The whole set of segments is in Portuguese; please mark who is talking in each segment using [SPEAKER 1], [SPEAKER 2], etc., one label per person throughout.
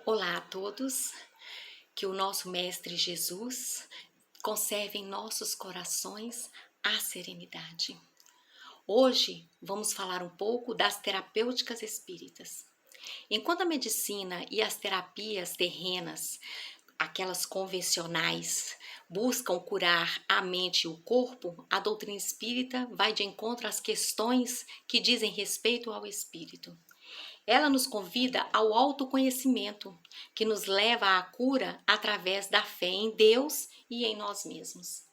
[SPEAKER 1] Olá a todos, que o nosso Mestre Jesus conserve em nossos corações a serenidade. Hoje vamos falar um pouco das terapêuticas espíritas. Enquanto a medicina e as terapias terrenas, aquelas convencionais, buscam curar a mente e o corpo, a doutrina espírita vai de encontro às questões que dizem respeito ao espírito. Ela nos convida ao autoconhecimento, que nos leva à cura através da fé em Deus e em nós mesmos.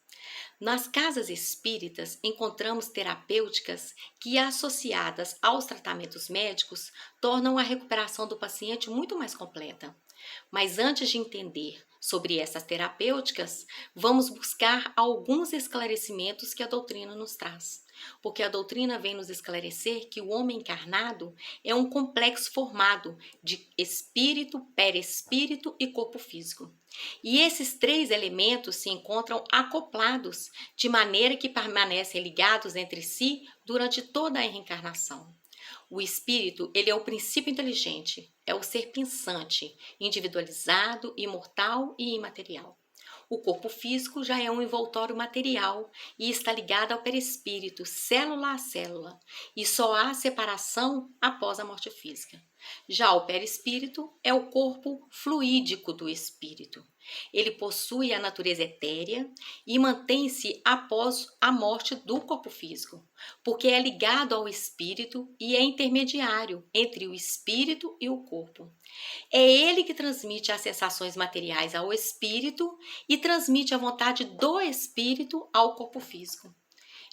[SPEAKER 1] Nas casas espíritas, encontramos terapêuticas que, associadas aos tratamentos médicos, tornam a recuperação do paciente muito mais completa. Mas antes de entender sobre essas terapêuticas, vamos buscar alguns esclarecimentos que a doutrina nos traz. Porque a doutrina vem nos esclarecer que o homem encarnado é um complexo formado de espírito, perispírito e corpo físico. E esses três elementos se encontram acoplados, de maneira que permanecem ligados entre si durante toda a reencarnação. O espírito, ele é o princípio inteligente, é o ser pensante, individualizado, imortal e imaterial. O corpo físico já é um envoltório material e está ligado ao perispírito, célula a célula, e só há separação após a morte física. Já o perispírito é o corpo fluídico do espírito. Ele possui a natureza etérea e mantém-se após a morte do corpo físico, porque é ligado ao espírito e é intermediário entre o espírito e o corpo. É ele que transmite as sensações materiais ao espírito e transmite a vontade do espírito ao corpo físico.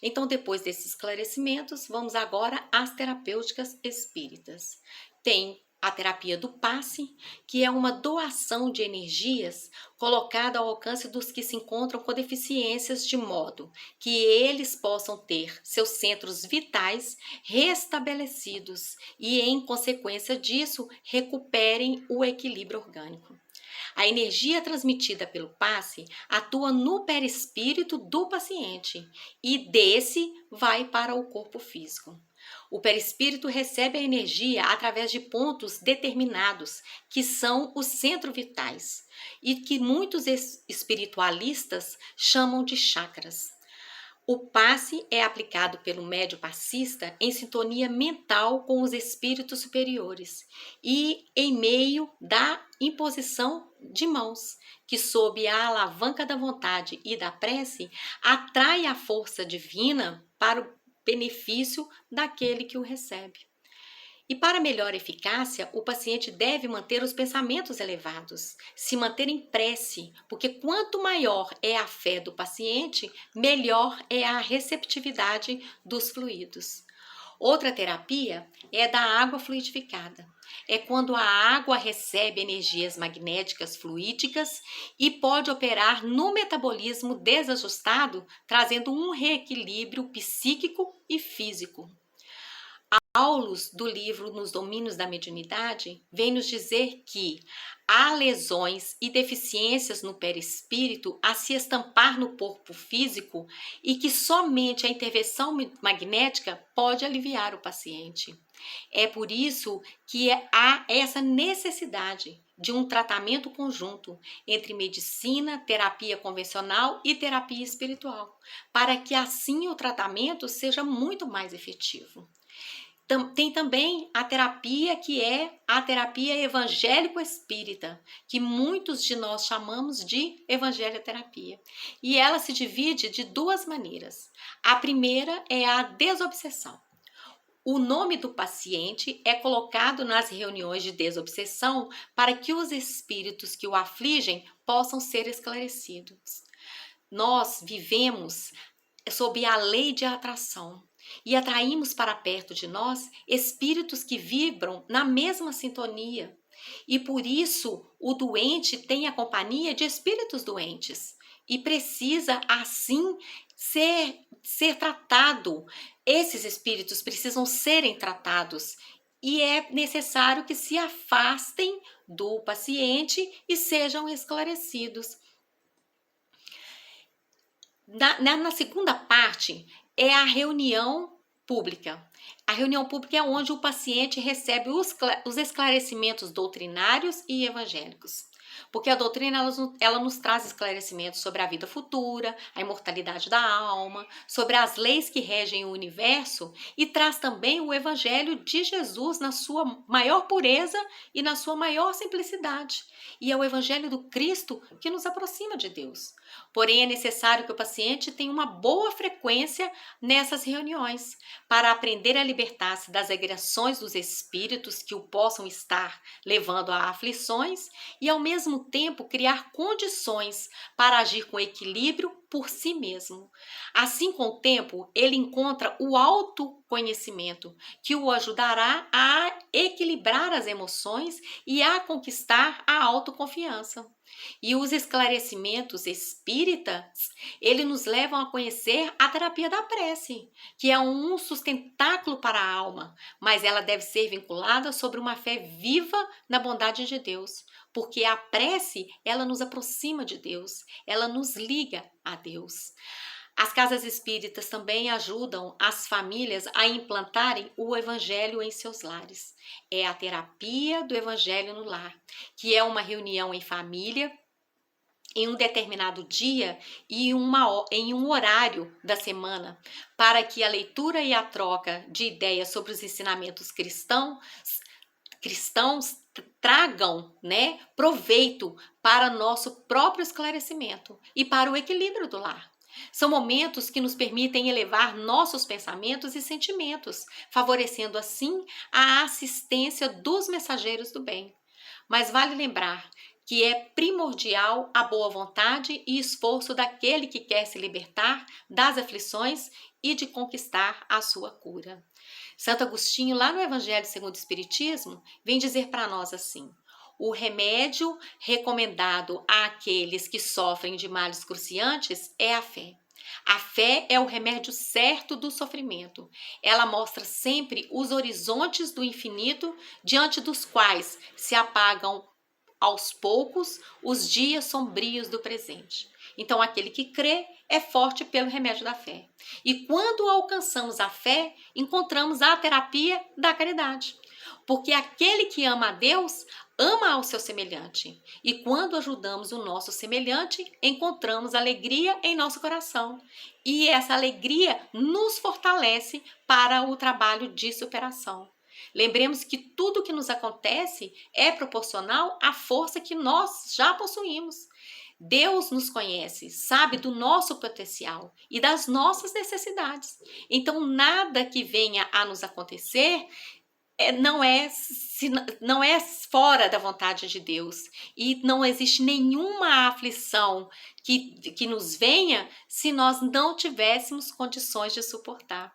[SPEAKER 1] Então, depois desses esclarecimentos, vamos agora às terapêuticas espíritas. Tem a terapia do passe, que é uma doação de energias colocada ao alcance dos que se encontram com deficiências, de modo que eles possam ter seus centros vitais restabelecidos e, em consequência disso, recuperem o equilíbrio orgânico. A energia transmitida pelo passe atua no perispírito do paciente e desse vai para o corpo físico. O perispírito recebe a energia através de pontos determinados, que são os centros vitais, e que muitos espiritualistas chamam de chakras. O passe é aplicado pelo médium passista em sintonia mental com os espíritos superiores e em meio da imposição de mãos, que sob a alavanca da vontade e da prece, atrai a força divina para o benefício daquele que o recebe. E para melhor eficácia, o paciente deve manter os pensamentos elevados, se manter em prece, porque quanto maior é a fé do paciente, melhor é a receptividade dos fluidos. Outra terapia é da água fluidificada. É quando a água recebe energias magnéticas fluídicas e pode operar no metabolismo desajustado, trazendo um reequilíbrio psíquico e físico. Paulus, do livro Nos Domínios da Mediunidade, vem nos dizer que há lesões e deficiências no perispírito a se estampar no corpo físico e que somente a intervenção magnética pode aliviar o paciente. É por isso que há essa necessidade de um tratamento conjunto entre medicina, terapia convencional e terapia espiritual, para que assim o tratamento seja muito mais efetivo. Tem também a terapia que é a terapia evangélico-espírita, que muitos de nós chamamos de evangelioterapia. E ela se divide de duas maneiras. A primeira é a desobsessão. O nome do paciente é colocado nas reuniões de desobsessão para que os espíritos que o afligem possam ser esclarecidos. Nós vivemos sob a lei de atração e atraímos para perto de nós espíritos que vibram na mesma sintonia. E por isso o doente tem a companhia de espíritos doentes e precisa assim ser tratado. Esses espíritos precisam serem tratados e é necessário que se afastem do paciente e sejam esclarecidos. Na segunda parte é a reunião pública. A reunião pública é onde o paciente recebe os esclarecimentos doutrinários e evangélicos. Porque a doutrina ela nos traz esclarecimentos sobre a vida futura, a imortalidade da alma, sobre as leis que regem o universo e traz também o evangelho de Jesus na sua maior pureza e na sua maior simplicidade. E é o evangelho do Cristo que nos aproxima de Deus. Porém, é necessário que o paciente tenha uma boa frequência nessas reuniões para aprender a libertar-se das agressões dos espíritos que o possam estar levando a aflições e, ao mesmo tempo, criar condições para agir com equilíbrio por si mesmo. Assim, com o tempo, ele encontra o autoconhecimento, que o ajudará a equilibrar as emoções e a conquistar a autoconfiança. E os esclarecimentos espíritas, eles nos levam a conhecer a terapia da prece, que é um sustentáculo para a alma, mas ela deve ser vinculada sobre uma fé viva na bondade de Deus, porque a prece, ela nos aproxima de Deus, ela nos liga a Deus. As casas espíritas também ajudam as famílias a implantarem o evangelho em seus lares. É a terapia do evangelho no lar, que é uma reunião em família, em um determinado dia e em um horário da semana, para que a leitura e a troca de ideias sobre os ensinamentos cristãos tragam, proveito para nosso próprio esclarecimento e para o equilíbrio do lar. São momentos que nos permitem elevar nossos pensamentos e sentimentos, favorecendo assim a assistência dos mensageiros do bem. Mas vale lembrar que é primordial a boa vontade e esforço daquele que quer se libertar das aflições e de conquistar a sua cura. Santo Agostinho, lá no Evangelho segundo o Espiritismo, vem dizer para nós assim: o remédio recomendado àqueles que sofrem de males cruciantes é a fé. A fé é o remédio certo do sofrimento. Ela mostra sempre os horizontes do infinito, diante dos quais se apagam aos poucos os dias sombrios do presente. Então, aquele que crê é forte pelo remédio da fé. E quando alcançamos a fé, encontramos a terapia da caridade. Porque aquele que ama a Deus, ama ao seu semelhante. E quando ajudamos o nosso semelhante, encontramos alegria em nosso coração. E essa alegria nos fortalece para o trabalho de superação. Lembremos que tudo que nos acontece é proporcional à força que nós já possuímos. Deus nos conhece, sabe do nosso potencial e das nossas necessidades. Então, nada que venha a nos acontecer não é fora da vontade de Deus. E não existe nenhuma aflição que nos venha se nós não tivéssemos condições de suportar.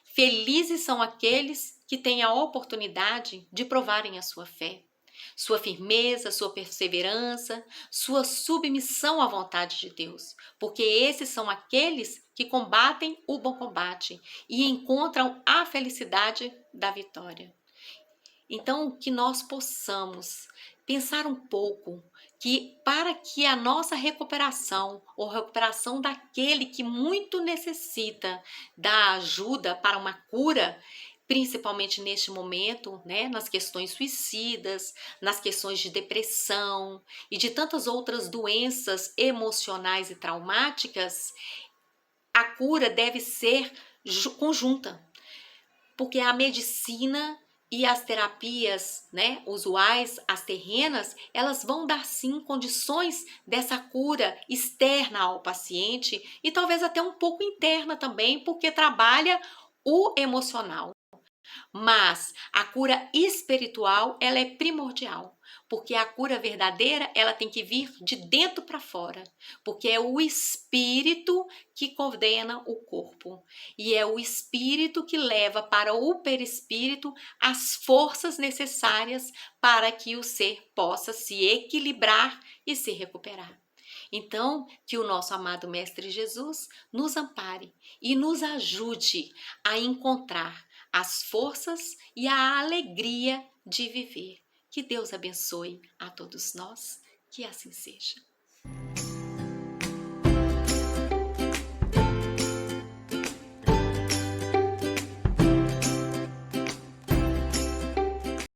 [SPEAKER 1] Felizes são aqueles que têm a oportunidade de provarem a sua fé, sua firmeza, sua perseverança, sua submissão à vontade de Deus, porque esses são aqueles que combatem o bom combate e encontram a felicidade da vitória. Então, que nós possamos pensar um pouco que para que a nossa recuperação ou recuperação daquele que muito necessita da ajuda para uma cura, principalmente neste momento, nas questões suicidas, nas questões de depressão e de tantas outras doenças emocionais e traumáticas, a cura deve ser conjunta, porque a medicina e as terapias, usuais, as terrenas, elas vão dar sim condições dessa cura externa ao paciente e talvez até um pouco interna também, porque trabalha o emocional. Mas a cura espiritual, ela é primordial, porque a cura verdadeira, ela tem que vir de dentro para fora, porque é o espírito que coordena o corpo e é o espírito que leva para o perispírito as forças necessárias para que o ser possa se equilibrar e se recuperar. Então, que o nosso amado Mestre Jesus nos ampare e nos ajude a encontrar as forças e a alegria de viver. Que Deus abençoe a todos nós, que assim seja.